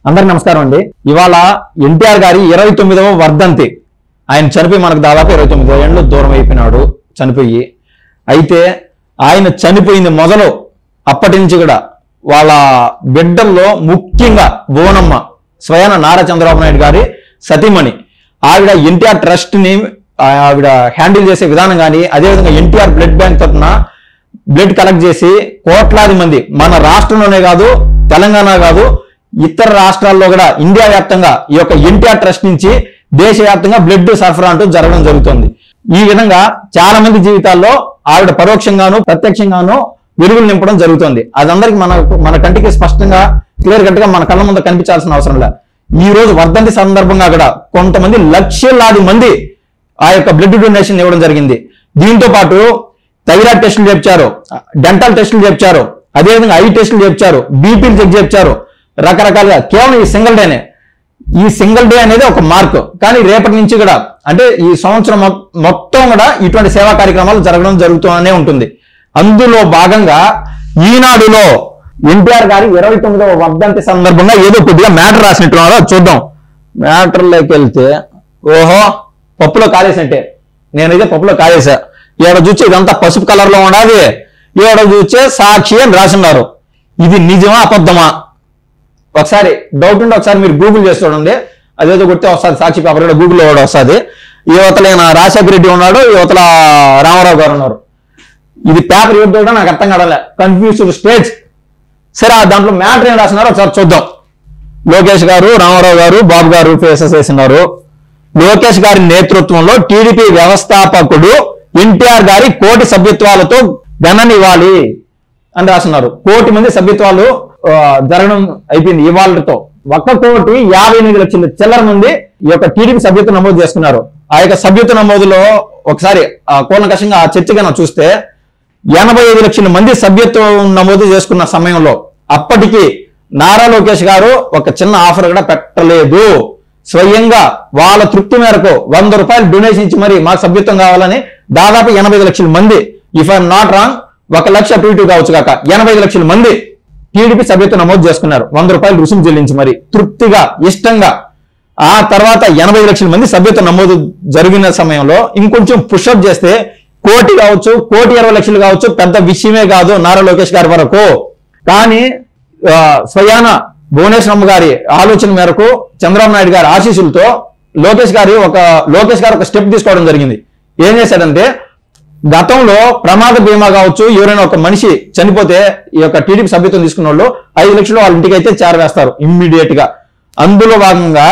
అందరికి నమస్కారం అండి. ఇవాళ ఎన్టీఆర్ గారి 29వ వర్ధంతి. ఆయన చనిపోయి మనకు దాదాపు 29 ఏళ్ళు దూరం అయిపోయినాడు చనిపోయి. అయితే ఆయన చనిపోయింది మొదలు అప్పటి నుంచి కూడా వాళ్ళ బిడ్డల్లో ముఖ్యంగా భువనమ్మ స్వయాన నారా చంద్రబాబు నాయుడు గారి సతీమణి ఆవిడ ఎన్టీఆర్ ట్రస్ట్ ని ఆవిడ హ్యాండిల్ చేసే విధానం కానీ, అదేవిధంగా ఎన్టీఆర్ బ్లడ్ బ్యాంక్ తరఫున బ్లడ్ కలెక్ట్ చేసి కోట్లాది మంది మన రాష్ట్రంలోనే కాదు, తెలంగాణ కాదు, ఇతర రాష్ట్రాల్లో కూడా ఇండియా వ్యాప్తంగా ఈ యొక్క ఎన్టీఆర్ ట్రస్ట్ నుంచి దేశవ్యాప్తంగా బ్లడ్ సరఫరా అంటూ జరగడం జరుగుతుంది. ఈ విధంగా చాలా మంది జీవితాల్లో ఆవిడ పరోక్షంగాను ప్రత్యక్షంగాను వెలుగులు నింపడం జరుగుతుంది. అదందరికి మన కంటికి స్పష్టంగా క్లియర్ కట్ గా మన కళ్ళ ముందు కనిపించాల్సిన అవసరం లేదు. ఈ రోజు వర్ధంతి సందర్భంగా కూడా కొంతమంది లక్షలాది మంది ఆ యొక్క బ్లడ్ డొనేషన్ ఇవ్వడం జరిగింది. దీంతో పాటు థైరాయిడ్ టెస్టులు చేర్చారు, డెంటల్ టెస్టులు చేర్చారు, అదేవిధంగా ఐ టెస్టులు చేర్చారు, బీపీలు చెక్ చేర్చారు, రకరకాలుగా. కేవలం ఈ సింగిల్ డేనే, ఈ సింగిల్ డే అనేది ఒక మార్క్. కానీ రేపటి నుంచి కూడా అంటే ఈ సంవత్సరం మొత్తం కూడా ఇటువంటి సేవా కార్యక్రమాలు జరగడం జరుగుతూనే ఉంటుంది. అందులో భాగంగా ఈనాడులో ఎన్టీఆర్ గారి 29వ వర్ధంతి సందర్భంగా ఏదో కొద్దిగా మ్యాటర్ రాసినట్టున్నారో చూద్దాం. మ్యాటర్లోకి వెళ్తే ఓహో పప్పులో కాలేసంటే నేనైతే పప్పులో కాలేసా. ఏడ చూస్తే ఇదంతా పసుపు కలర్ లో ఉండాలి, ఏడ చూస్తే సాక్షి అని రాసిన్నారు. ఇది నిజమా అబద్ధమా? ఒకసారి డౌట్ ఉంటే ఒకసారి మీరు గూగుల్ చేసి చూడండి. అదేదో కొడితే వస్తుంది సాక్షి పేపర్ కూడా గూగుల్లో కూడా వస్తుంది. యువతల రాజశేఖర రెడ్డి ఉన్నాడు, యువతల రామారావు గారు ఉన్నారు. ఇది పేపర్ యూజ్ కూడా నాకు అర్థం కావలే, కన్ఫ్యూజ్డ్ స్టేజ్. సరే దాంట్లో మ్యాటర్ ఏం రాసినారో ఒకసారి చూద్దాం. లోకేష్ గారు, రామారావు గారు, బాబు గారు ఫేసెస్ వేసినారు. లోకేష్ గారి నేతృత్వంలో టీడీపీ వ్యవస్థాపకుడు ఎన్టీఆర్ గారి కోటి సభ్యత్వాలతో ఘననివ్వాలి అని రాస్తున్నారు. 1 కోటి మంది సభ్యత్వాలు జరగడం అయిపోయింది ఇవాళతో. 1,58,00,000 చిల్లర మంది ఈ యొక్క టీడీపీ సభ్యత్వం నమోదు చేసుకున్నారు. ఆ యొక్క సభ్యత్వ నమోదులో ఒకసారి కూలంకషంగా ఆ చర్చగా చూస్తే 85 లక్షల మంది సభ్యత్వం నమోదు చేసుకున్న సమయంలో అప్పటికి నారా లోకేష్ గారు ఒక చిన్న ఆఫర్ కూడా పెట్టలేదు. స్వయంగా వాళ్ళ తృప్తి మేరకు 100 రూపాయలు డొనేషన్ ఇచ్చి మరి మాకు సభ్యత్వం కావాలని దాదాపు 85 లక్షల మంది, ఇఫ్ ఐఎమ్ నాట్ రాంగ్ 1 లక్ష అటు ఇటు కావచ్చు కాక 85 లక్షల మంది టీడీపీ సభ్యత్వం నమోదు చేసుకున్నారు. 100 రూపాయలు రుసుము చెల్లించి మరి తృప్తిగా ఇష్టంగా. ఆ తర్వాత 85 లక్షల మంది సభ్యత్వం నమోదు జరిగిన సమయంలో ఇంకొంచెం పుషప్ చేస్తే 1 కోటి కావచ్చు, 1,20,00,000 కావచ్చు, పెద్ద విషయమే కాదు నారా లోకేష్ గారి వరకు. కానీ స్వయాన భువనేశ్వరమ్మ గారి ఆలోచన మేరకు చంద్రబాబు నాయుడు గారి ఆశీస్సులతో లోకేష్ గారు ఒక స్టెప్ తీసుకోవడం జరిగింది. ఏం చేశాడంటే గతంలో ప్రమాద బీమా కావచ్చు, ఎవరైనా ఒక మనిషి చనిపోతే ఈ యొక్క టీడీపీ సభ్యత్వం తీసుకున్న వాళ్ళు 5 లక్షలు వాళ్ళ ఇంటికి అయితే చేరవేస్తారు ఇమ్మీడియట్ గా. అందులో భాగంగా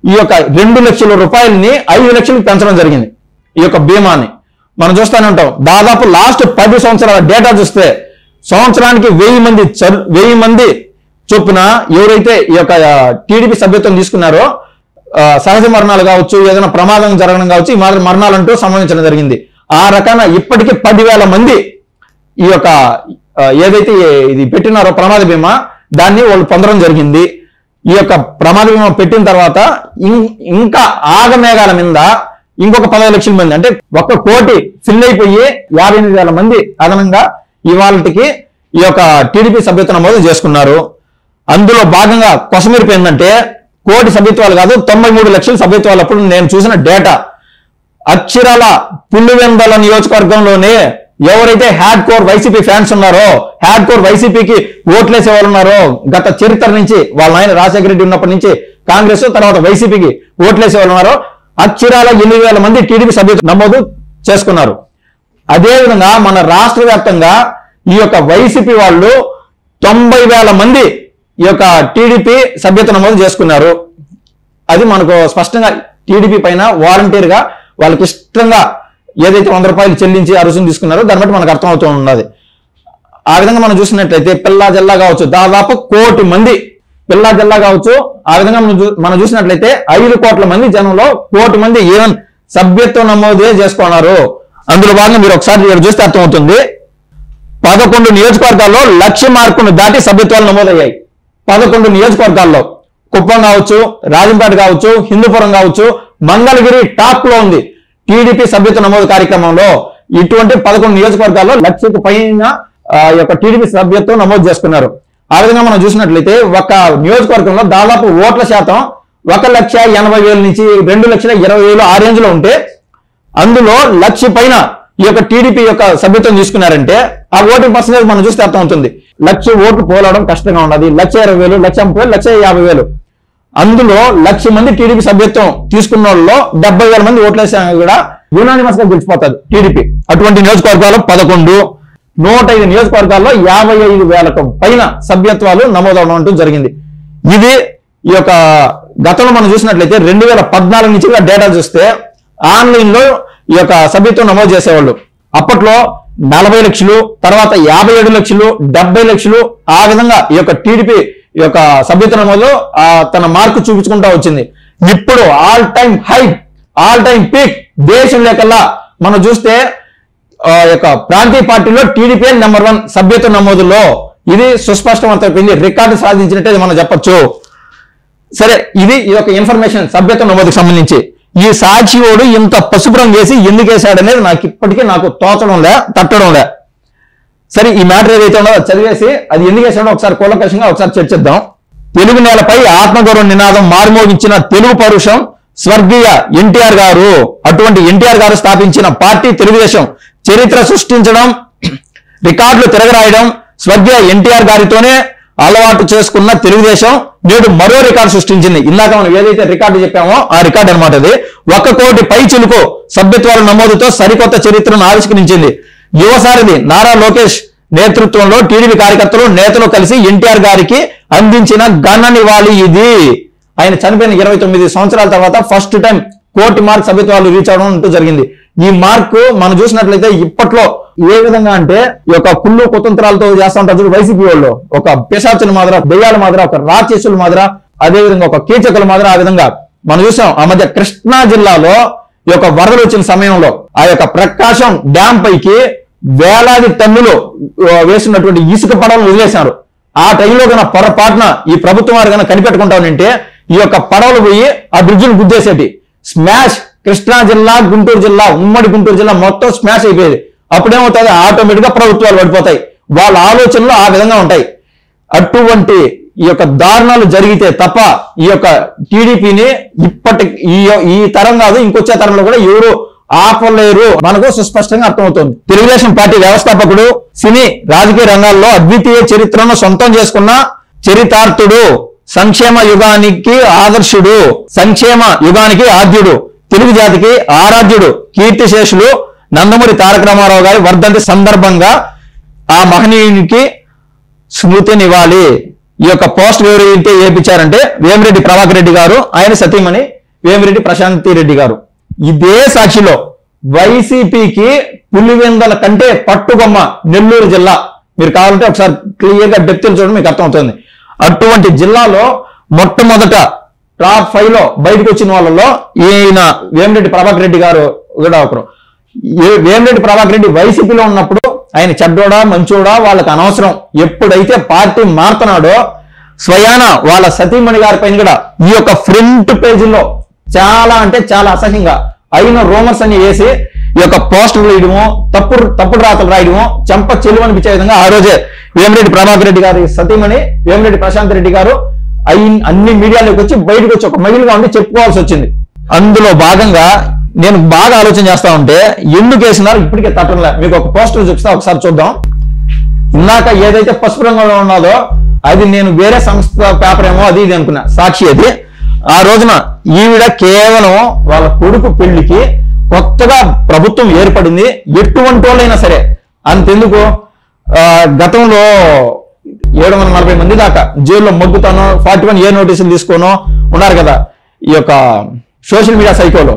ఈ యొక్క 2 లక్షల రూపాయలని 5 లక్షలకు పెంచడం జరిగింది. ఈ యొక్క బీమాని మనం చూస్తూనే ఉంటాం. దాదాపు లాస్ట్ 10 సంవత్సరాల డేటా చూస్తే సంవత్సరానికి 1000 మంది చొప్పున ఎవరైతే ఈ యొక్క టీడీపీ సభ్యత్వం తీసుకున్నారో సహజ మరణాలు కావచ్చు, ఏదైనా ప్రమాదం జరగడం కావచ్చు, ఈ మాదిరి మరణాలంటూ సంబంధించడం జరిగింది. ఆ రకాన ఇప్పటికీ 10,000 మంది ఈ యొక్క ఏదైతే ఇది పెట్టినారో ప్రమాద బీమా దాన్ని వాళ్ళు పొందడం జరిగింది. ఈ యొక్క ప్రమాద బీమా పెట్టిన తర్వాత ఇంకా ఆగమేఘాల మీద ఇంకొక 15 లక్షల మంది, అంటే 1 కోటి ఫిల్ అయిపోయి 58,000 మంది అదనంగా ఇవాళకి ఈ యొక్క టీడీపీ సభ్యత్వం నమోదు చేసుకున్నారు. అందులో భాగంగా కొసమెరుపు ఏంటంటే 1 కోటి సభ్యత్వాలు కాదు, 93 లక్షల సభ్యత్వాలు. అప్పుడు నేను చూసిన డేటా అక్షరాల పులివెందల నియోజకవర్గంలోనే ఎవరైతే హ్యాడ్ కోర్ వైసీపీ ఫ్యాన్స్ ఉన్నారో, హ్యాడ్ కోర్ వైసీపీకి ఓట్లేసే వాళ్ళు ఉన్నారో, గత చరిత్ర నుంచి వాళ్ళ ఆయన రాజశేఖర రెడ్డి ఉన్నప్పటి నుంచి కాంగ్రెస్, తర్వాత వైసీపీకి ఓట్లేసే వాళ్ళు ఉన్నారో అక్షరాల 8,000 మంది టీడీపీ సభ్యత్వం నమోదు చేసుకున్నారు. అదేవిధంగా మన రాష్ట్ర వ్యాప్తంగా ఈ యొక్క వైసీపీ వాళ్ళు 90,000 మంది ఈ యొక్క టీడీపీ సభ్యత్వం నమోదు చేసుకున్నారు. అది మనకు స్పష్టంగా టీడీపీ పైన వాలంటీర్ గా వాళ్ళకి ఇష్టంగా ఏదైతే 100 రూపాయలు చెల్లించి ఆ రుసుము తీసుకున్నారో దాన్ని బట్టి మనకు అర్థమవుతూ ఉన్నది. ఆ విధంగా మనం చూసినట్లయితే పిల్లా జిల్లా కావచ్చు, దాదాపు 1 కోటి మంది పిల్లా జిల్లా కావచ్చు. ఆ విధంగా మనం చూసినట్లయితే 5 కోట్ల మంది జనంలో 1 కోటి మంది ఈవెన్ సభ్యత్వం నమోదే చేసుకున్నారు. అందులో భాగంగా మీరు ఒకసారి చూస్తే అర్థమవుతుంది. 11 నియోజకవర్గాల్లో 1,00,000 మార్కును దాటి సభ్యత్వాలు నమోదయ్యాయి. 11 నియోజకవర్గాల్లో కుప్పం కావచ్చు, రాజంపేట కావచ్చు, హిందూపురం కావచ్చు, మంగళగిరి టాప్ లో ఉంది టీడీపీ సభ్యత్వ నమోదు కార్యక్రమంలో. ఇటువంటి 11 నియోజకవర్గాల్లో 1,00,000కు పైన యొక్క టీడీపీ సభ్యత్వం నమోదు చేసుకున్నారు. ఆ విధంగా మనం చూసినట్లయితే ఒక నియోజకవర్గంలో దాదాపు ఓట్ల శాతం 1,80,000 నుంచి 2,20,000 ఆ రేంజ్ లో ఉంటే అందులో 1,00,000 పైన ఈ యొక్క టీడీపీ యొక్క సభ్యత్వం తీసుకున్నారంటే ఆ ఓటింగ్ పర్సెంటేజ్ మనం చూస్తే అర్థమవుతుంది. 1,00,000 ఓట్లు పోలవడం కష్టంగా ఉన్నది. 1,20,000, 1,30,000, 1,50,000 అందులో 1,00,000 మంది టీడీపీ సభ్యత్వం తీసుకున్న వాళ్ళలో 70,000 మంది ఓట్లేసా కూడా యునానిమస్ గా గెలిచిపోతుంది టీడీపీ. అటువంటి నియోజకవర్గాలు 11, 105 నియోజకవర్గాల్లో 55,000 పైన సభ్యత్వాలు నమోదవడం అంటూ జరిగింది. ఇది ఈ యొక్క గతంలో మనం చూసినట్లయితే 2014 నుంచి డేటా చూస్తే ఆన్లైన్ లో ఈ యొక్క సభ్యత్వం నమోదు చేసేవాళ్ళు. అప్పట్లో 40 లక్షలు, తర్వాత 57 లక్షలు, 70 లక్షలు ఆ విధంగా ఈ యొక్క టీడీపీ ఈ యొక్క సభ్యత్వ నమోదు తన మార్కు చూపించుకుంటా వచ్చింది. ఇప్పుడు all time high, all time peak దేశం లేకల్లా మనం చూస్తే యొక్క ప్రాంతీయ పార్టీలో టీడీపీ నెంబర్ 1 సభ్యత్వ నమోదులో. ఇది సుస్పష్టమైపోయింది, రికార్డు సాధించినట్టే మనం చెప్పొచ్చు. సరే, ఇది ఈ యొక్క ఇన్ఫర్మేషన్ సభ్యత్వ నమోదుకు సంబంధించి. ఈ సాక్షివాడు ఇంత పసుపు రంగు వేసి ఎందుకు వేసాడనేది నాకు ఇప్పటికీ తట్టడం లే. సరే, ఈ మ్యాటర్ ఏదైతే ఉన్నదో చదివేసి అది ఎందుకు వేసాడో ఒకసారి కూలంకషంగా ఒకసారి చర్చిద్దాం. తెలుగు నేలపై ఆత్మగౌరవ నినాదం మారుమోగించిన తెలుగు పౌరుషం స్వర్గీయ ఎన్టీఆర్ గారు. అటువంటి ఎన్టీఆర్ గారు స్థాపించిన పార్టీ తెలుగుదేశం. చరిత్ర సృష్టించడం, రికార్డులు తిరగరాయడం స్వర్గీయ ఎన్టీఆర్ గారితోనే అలవాటు చేసుకున్న తెలుగుదేశం నేడు మరో రికార్డు సృష్టించింది. ఇందాక మనం ఏదైతే రికార్డు చెప్పామో ఆ రికార్డు అనమాట అది. 1 కోటి పై చిలుకు సభ్యత్వాల నమోదుతో సరికొత్త చరిత్రను ఆవిష్కరించింది. యువసారథి నారా లోకేష్ నేతృత్వంలో టీడీపీ కార్యకర్తలు, నేతలు కలిసి ఎన్టీఆర్ గారికి అందించిన ఘన నివాళి ఇది. ఆయన చనిపోయిన 29 సంవత్సరాల తర్వాత ఫస్ట్ టైం 1 కోటి మార్క్ సభ్యత్వాలు రీచ్ అవడం అంటూ జరిగింది. ఈ మార్కు మనం చూసినట్లయితే ఇప్పట్లో ఏ విధంగా అంటే ఈ యొక్క కుళ్ళు కుతంత్రాలతో చేస్తా ఉంటారు వైసీపీ వాళ్ళు. ఒక పిశాచుల మాదిర, దెయ్యాల మాదిర, ఒక రాక్షసుల మాదిర, అదే విధంగా ఒక కీచకుల మాదిర ఆ విధంగా మనం చూసాం. ఆ మధ్య కృష్ణా జిల్లాలో ఈ యొక్క వరదలు వచ్చిన సమయంలో ఆ యొక్క ప్రకాశం డ్యాం పైకి వేలాది టన్నులు వేసినటువంటి ఇసుక పడవలు వదిలేశారు. ఆ టైంలో కన్నా పొరపాటున ఈ ప్రభుత్వం వారు కన్నా కనిపెట్టుకుంటా ఉంటే ఈ యొక్క పడవలు పోయి ఆ బ్రిడ్జిని గుద్దేసేటి. స్మాష్. కృష్ణా జిల్లా, గుంటూరు జిల్లా, ఉమ్మడి గుంటూరు జిల్లా మొత్తం స్మాష్ అయిపోయేది. అప్పుడేమవుతుంది, ఆటోమేటిక్ గా ప్రభుత్వాలు పడిపోతాయి. వాళ్ళ ఆలోచనలు ఆ విధంగా ఉంటాయి. అటువంటి ఈ యొక్క దారుణాలు జరిగితే తప్ప ఈ యొక్క టీడీపీని ఈ తరం కాదు, ఇంకొచ్చే తరంలో కూడా ఎవరు ఆపలేరు. మనకు సుస్పష్టంగా అర్థమవుతుంది. తెలుగుదేశం పార్టీ వ్యవస్థాపకుడు, సినీ రాజకీయ రంగాల్లో అద్వితీయ చరిత్రను సొంతం చేసుకున్న చరితార్థుడు, సంక్షేమ యుగానికి ఆదర్శుడు, సంక్షేమ యుగానికి ఆద్యుడు, తెలుగు జాతికి ఆరాధ్యుడు, కీర్తిశేషులు నందమూరి తారక రామారావు గారి వర్ధంతి సందర్భంగా ఆ మహనీయునికి స్మృతినివ్వాలి. ఈ యొక్క పోస్ట్ ఎవరైతే ఏపించారంటే వేమిరెడ్డి ప్రభాకర్ రెడ్డి గారు, ఆయన సతీమణి వేమిరెడ్డి ప్రశాంతి రెడ్డి గారు. ఇదే సాక్షిలో వైసీపీకి పులివెందల కంటే పట్టుగొమ్మ నెల్లూరు జిల్లా. మీరు కావాలంటే ఒకసారి క్లియర్ గా డెప్త్ చూడండి, మీకు అర్థమవుతుంది. అటువంటి జిల్లాలో మొట్టమొదట టాప్ 5 లో బయటకు వచ్చిన వాళ్ళలో ఈయన వేమిరెడ్డి ప్రభాకర్ రెడ్డి గారు కూడా ఒకరు. వేమిరెడ్డి ప్రభాకర్ రెడ్డి వైసీపీలో ఉన్నప్పుడు ఆయన చెడ్డోడా మంచోడా వాళ్ళకి అనవసరం. ఎప్పుడైతే పార్టీ మారుతున్నాడో స్వయాన వాళ్ళ సతీమణి గారి పైన కూడా ఈ యొక్క ఫ్రంట్ పేజీలో చాలా అంటే చాలా అసహ్యంగా అయిన రూమర్స్ అని వేసి ఈ యొక్క పోస్టర్లు వేయడము, తప్పుడు రాతలు రాయడము, చెంప చెలువు అనిపించే విధంగా ఆ రోజే వేమిరెడ్డి ప్రభాకర్ రెడ్డి గారి సతీమణి వేమిరెడ్డి ప్రశాంత్ రెడ్డి గారు అన్ని మీడియాలోకి వచ్చి బయటకు వచ్చి ఒక మహిళగా ఉండి చెప్పుకోవాల్సి వచ్చింది. అందులో భాగంగా నేను బాగా ఆలోచన చేస్తా ఉంటే ఎందుకు వేసినారు ఇప్పటికే తట్టంలే. మీకు ఒక పోస్టర్ చూపిస్తా, ఒకసారి చూద్దాం. ఇందాక ఏదైతే పసుపు రంగులో ఉన్నదో అది నేను వేరే సంస్థ పేపర్ ఏమో అది ఇది అనుకున్నా, సాక్షి అది. ఆ రోజున ఈవిడ కేవలం వాళ్ళ కొడుకు పెళ్లికి కొత్తగా ప్రభుత్వం ఏర్పడింది, ఎటువంటి వాళ్ళైనా సరే అంతెందుకు గతంలో 740 మంది దాకా జైల్లో మొగ్గుతానో 41A నోటీసులు తీసుకోనో ఉన్నారు కదా ఈ యొక్క సోషల్ మీడియా సైకోలో.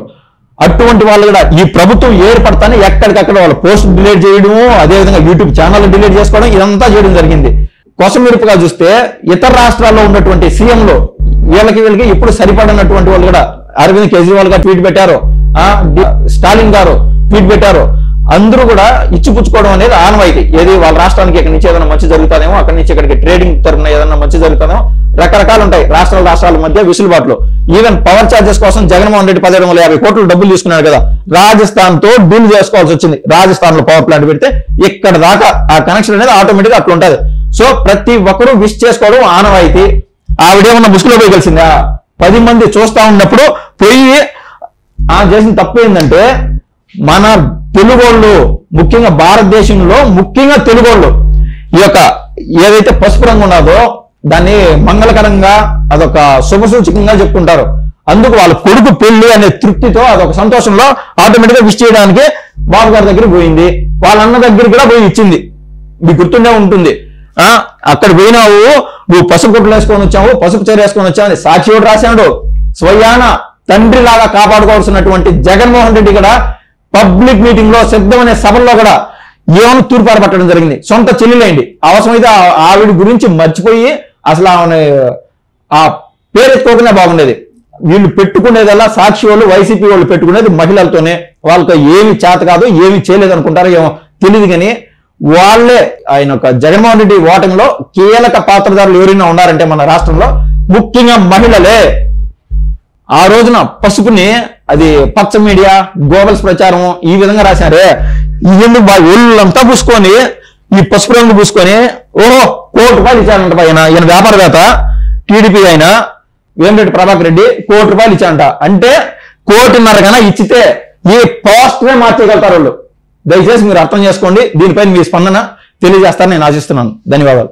అటువంటి వాళ్ళు కూడా ఈ ప్రభుత్వం ఏర్పడతానే ఎక్కడికక్కడ వాళ్ళ పోస్ట్ డిలీట్ చేయడము, అదేవిధంగా యూట్యూబ్ ఛానల్ డిలీట్ చేసుకోవడం, ఇదంతా చేయడం జరిగింది. కొసమెరుపుగా చూస్తే ఇతర రాష్ట్రాల్లో ఉన్నటువంటి సీఎంలు వీళ్ళకి ఇప్పుడు సరిపడినటువంటి వాళ్ళు కూడా అరవింద్ కేజ్రీవాల్ గారు ట్వీట్ పెట్టారు, స్టాలిన్ గారు ట్వీట్ పెట్టారు. అందరూ కూడా ఇచ్చిపుచ్చుకోవడం అనేది ఆనవాయితీ. ఏది వాళ్ళ రాష్ట్రానికి ఇక్కడి నుంచి ఏదైనా మంచి జరుగుతానేమో, అక్కడి నుంచి ఇక్కడికి ట్రేడింగ్ తరఫున ఏదైనా మంచి జరుగుతానేమో, రకరకాలు ఉంటాయి రాష్ట్రాల మధ్య విసులుబాట్లు. ఈవెన్ పవర్ ఛార్జెస్ కోసం జగన్మోహన్ రెడ్డి 1750 కోట్లు డబ్బులు తీసుకున్నాడు కదా, రాజస్థాన్ తో డీల్ చేసుకోవాల్సి వచ్చింది. రాజస్థాన్ లో పవర్ ప్లాంట్ పెడితే ఇక్కడ దాకా ఆ కనెక్షన్ అనేది ఆటోమేటిక్ గా అట్లా ఉంటుంది. సో ప్రతి ఒక్కరూ విష్ చేసుకోవడం ఆనవాయితీ. ఆవిడేమన్నా ముసుగులో పోయి కలిసిందా? 10 మంది చూస్తా ఉన్నప్పుడు పోయి చేసిన తప్పు ఏంటంటే, మన తెలుగోళ్ళు ముఖ్యంగా భారతదేశంలో ముఖ్యంగా తెలుగోళ్ళు ఈ యొక్క ఏదైతే పసుపు రంగు ఉన్నదో దాన్ని మంగళకరంగా అదొక శుభసూచకంగా చెప్పుకుంటారు. అందుకు వాళ్ళ కొడుకు పెళ్లి అనే తృప్తితో అదొక సంతోషంలో ఆటోమేటిక్ గా విష్ చేయడానికి బాబు గారి దగ్గరికి పోయింది. వాళ్ళ అన్న దగ్గరికి కూడా పోయి ఇచ్చింది. మీకు గుర్తుండే ఉంటుంది. అక్కడ పోయినావు, నువ్వు పసుపు గుడ్లు వేసుకొని వచ్చావు, పసుపు చీర వేసుకొని వచ్చావు అని సాక్షి కూడా రాశాడు. స్వయాన తండ్రి లాగా కాపాడుకోవాల్సినటువంటి జగన్మోహన్ రెడ్డి కూడా పబ్లిక్ మీటింగ్ లో సిద్ధమనే సభల్లో కూడా ఏమైనా తూర్పారు పట్టడం జరిగింది. సొంత చెల్లెలేండి, అవసరమైతే ఆవిడ గురించి మర్చిపోయి అసలు ఆమె ఆ పేరెత్తుకోకుండా బాగుండేది. వీళ్ళు పెట్టుకునేదల్లా సాక్షి వాళ్ళు, వైసీపీ వాళ్ళు పెట్టుకునేది మహిళలతోనే. వాళ్ళకి ఏమి చేత కాదు, ఏమి చేయలేదు అనుకుంటారో ఏమో తెలియదు. కానీ వాళ్ళే ఆయన జగన్మోహన్ రెడ్డి ఓటమిలో కీలక పాత్రధారులు ఎవరైనా ఉన్నారంటే మన రాష్ట్రంలో ముఖ్యంగా మహిళలే. ఆ రోజున పసుపుని అది పచ్చ మీడియా గోబల్స్ ప్రచారం ఈ విధంగా రాశారే, ఇవన్నీ ఒళ్ళంతా పూసుకొని ఈ పసుపు రంగు పూసుకొని ఓహో ₹1,00,00,000 ఇచ్చాడంట. ఈయన వ్యాపారవేత్త, టీడీపీ అయినా వేమిరెడ్డి ప్రభాకర్ రెడ్డి ₹1,00,00,000 ఇచ్చాడంట. అంటే 1,50,00,000 కన్నా ఇచ్చితే ఈ పోస్టరే మార్చేయగలుగుతారు వాళ్ళు. దయచేసి మీరు అర్థం చేసుకోండి. దీనిపైన మీ స్పందన తెలియజేస్తారని నేను ఆశిస్తున్నాను. ధన్యవాదాలు.